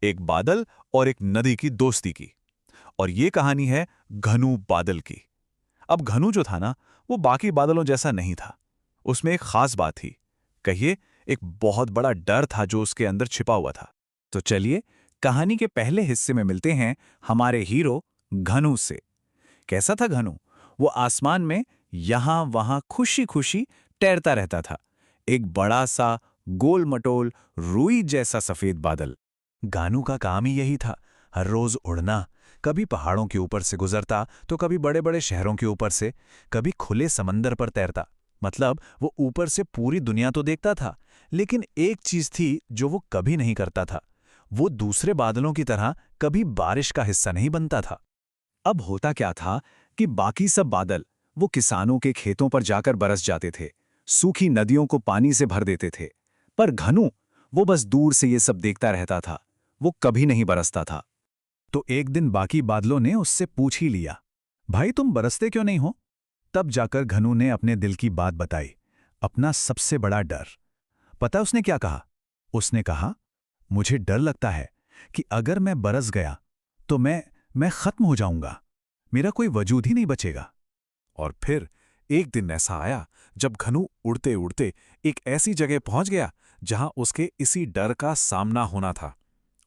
एक बादल और एक नदी की दोस्ती की। और ये कहानी है घनु बादल की। अब घनु जो था ना, वो बाकी बादलों जैसा नहीं था। उसमें एक खास बात थी। कहिए, एक बहुत बड़ा डर था जो उसके अंदर छिपा हुआ था। तो चलिए, कहानी के पहले हिस्से में मिलते हैं हमारे हीरो घनु से। कैसा था घनु? वो आसमान में यहां वहां खुशी खुशी तैरता रहता था। एक बड़ा सा गोल मटोल रुई जैसा सफेद बादल। गानू का काम ही यही था, हर रोज उड़ना। कभी पहाड़ों के ऊपर से गुजरता तो कभी बड़े बड़े शहरों के ऊपर से, कभी खुले समंदर पर तैरता। मतलब वो ऊपर से पूरी दुनिया तो देखता था, लेकिन एक चीज थी जो वो कभी नहीं करता था। वो दूसरे बादलों की तरह कभी बारिश का हिस्सा नहीं बनता था। अब होता क्या था कि बाकी सब बादल वो किसानों के खेतों पर जाकर बरस जाते थे, सूखी नदियों को पानी से भर देते थे। पर घनु, वो बस दूर से ये सब देखता रहता था। वो कभी नहीं बरसता था। तो एक दिन बाकी बादलों ने उससे पूछ ही लिया, भाई तुम बरसते क्यों नहीं हो? तब जाकर घनु ने अपने दिल की बात बताई, अपना सबसे बड़ा डर। पता उसने क्या कहा? उसने कहा, मुझे डर लगता है कि अगर मैं बरस गया तो मैं खत्म हो जाऊंगा। मेरा कोई वजूद ही नहीं बचेगा। और फिर एक दिन ऐसा आया जब घनु उड़ते उड़ते एक ऐसी जगह पहुंच गया जहां उसके इसी डर का सामना होना था।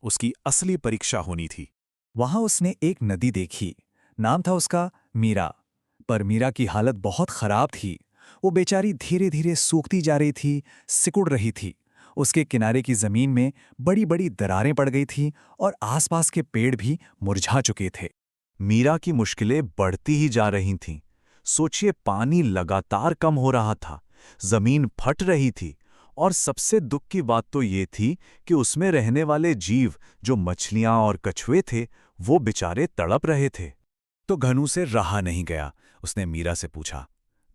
उसकी असली परीक्षा होनी थी। वहां उसने एक नदी देखी। नाम था उसका मीरा। पर मीरा की हालत बहुत खराब थी। वो बेचारी धीरे धीरे सूखती जा रही थी, सिकुड़ रही थी। उसके किनारे की जमीन में बड़ी बड़ी दरारें पड़ गई थीं और आसपास के पेड़ भी मुरझा चुके थे। मीरा की मुश्किलें बढ़ती ही जा रही थीं। सोचिए, पानी लगातार कम हो रहा था, जमीन फट रही थी, और सबसे दुख की बात तो ये थी कि उसमें रहने वाले जीव, जो मछलियां और कछुए थे, वो बेचारे तड़प रहे थे। तो घनु से रहा नहीं गया। उसने मीरा से पूछा।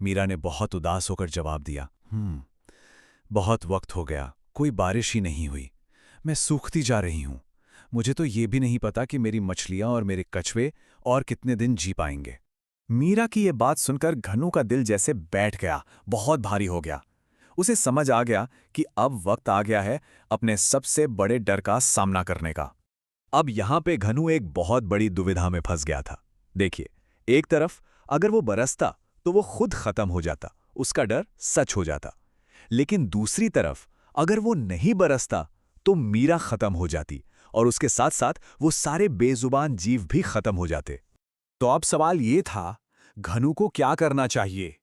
मीरा ने बहुत उदास होकर जवाब दिया, बहुत वक्त हो गया, कोई बारिश ही नहीं हुई। मैं सूखती जा रही हूं। मुझे तो ये भी नहीं पता कि मेरी मछलियां और मेरे कछुए और कितने दिन जी पाएंगे। मीरा की ये बात सुनकर घनु का दिल जैसे बैठ गया, बहुत भारी हो गया। उसे समझ आ गया कि अब वक्त आ गया है अपने सबसे बड़े डर का सामना करने का। अब यहां पे घनु एक बहुत बड़ी दुविधा में फंस गया था। देखिए, एक तरफ अगर वो बरसता तो वो खुद खत्म हो जाता, उसका डर सच हो जाता। लेकिन दूसरी तरफ अगर वो नहीं बरसता तो मीरा खत्म हो जाती, और उसके साथ साथ वो सारे बेजुबान जीव भी खत्म हो जाते। तो अब सवाल ये था, घनु को क्या करना चाहिए?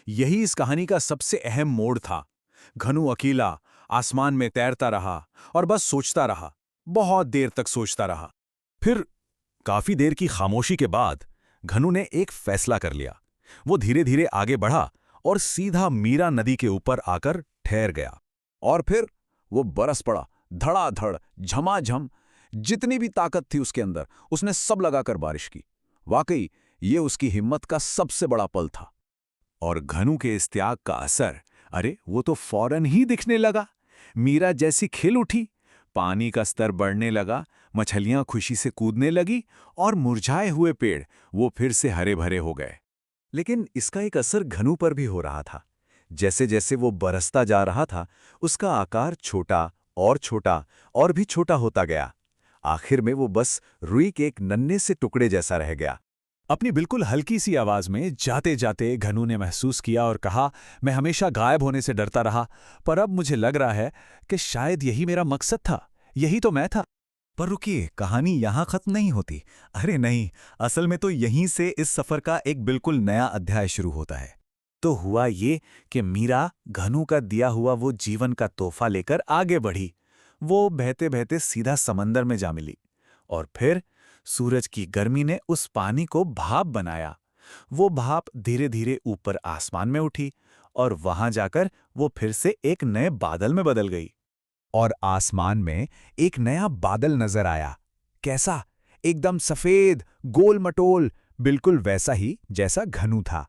यही इस कहानी का सबसे अहम मोड़ था। घनु अकेला आसमान में तैरता रहा और बस सोचता रहा, बहुत देर तक सोचता रहा। फिर काफी देर की खामोशी के बाद घनु ने एक फैसला कर लिया। वो धीरे धीरे आगे बढ़ा और सीधा मीरा नदी के ऊपर आकर ठहर गया। और फिर वो बरस पड़ा, धड़ाधड़, झमाझम। जितनी भी ताकत थी उसके अंदर, उसने सब लगाकर बारिश की। वाकई ये उसकी हिम्मत का सबसे बड़ा पल था। और घनु के इस त्याग का असर, अरे वो तो फौरन ही दिखने लगा। मीरा जैसी खिल उठी, पानी का स्तर बढ़ने लगा, मछलियां खुशी से कूदने लगी, और मुरझाए हुए पेड़ वो फिर से हरे भरे हो गए। लेकिन इसका एक असर घनु पर भी हो रहा था। जैसे जैसे वो बरसता जा रहा था, उसका आकार छोटा और भी छोटा होता गया। आखिर में वो बस रुई के एक नन्हे से टुकड़े जैसा रह गया। अपनी बिल्कुल हल्की सी आवाज में जाते जाते घनु ने महसूस किया और कहा, मैं हमेशा गायब होने से डरता रहा, पर अब मुझे लग रहा है कि शायद यही मेरा मकसद था, यही तो मैं था। पर रुकिए, कहानी यहां खत्म नहीं होती। अरे नहीं, असल में तो यहीं से इस सफर का एक बिल्कुल नया अध्याय शुरू होता है। तो हुआ ये कि मीरा घनु का दिया हुआ वो जीवन का तोहफा लेकर आगे बढ़ी। वो बहते बहते सीधा समंदर में जा मिली, और फिर सूरज की गर्मी ने उस पानी को भाप बनाया। वो भाप धीरे धीरे ऊपर आसमान में उठी, और वहां जाकर वो फिर से एक नए बादल में बदल गई। और आसमान में एक नया बादल नजर आया। कैसा? एकदम सफेद, गोल मटोल, बिल्कुल वैसा ही जैसा घनु था।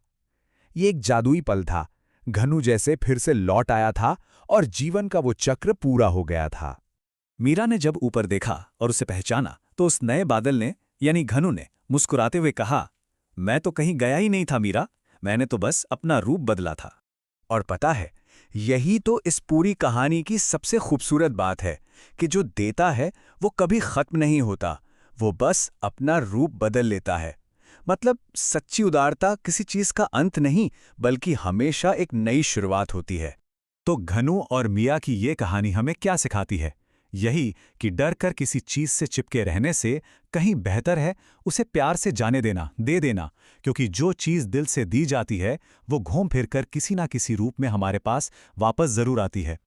ये एक जादुई पल था। घनु जैसे फिर से लौट आया था और जीवन का वो चक्र पूरा हो गया था। मीरा ने जब ऊपर देखा और उसे पहचाना, तो उस नए बादल ने, यानी घनु ने, मुस्कुराते हुए कहा, मैं तो कहीं गया ही नहीं था मीरा, मैंने तो बस अपना रूप बदला था। और पता है, यही तो इस पूरी कहानी की सबसे खूबसूरत बात है कि जो देता है वो कभी खत्म नहीं होता, वो बस अपना रूप बदल लेता है। मतलब सच्ची उदारता किसी चीज का अंत नहीं, बल्कि हमेशा एक नई शुरुआत होती है। तो घनु और मिया की ये कहानी हमें क्या सिखाती है? यही कि डर कर किसी चीज से चिपके रहने से कहीं बेहतर है उसे प्यार से जाने देना, दे देना, क्योंकि जो चीज दिल से दी जाती है वो घूम फिर कर किसी ना किसी रूप में हमारे पास वापस जरूर आती है।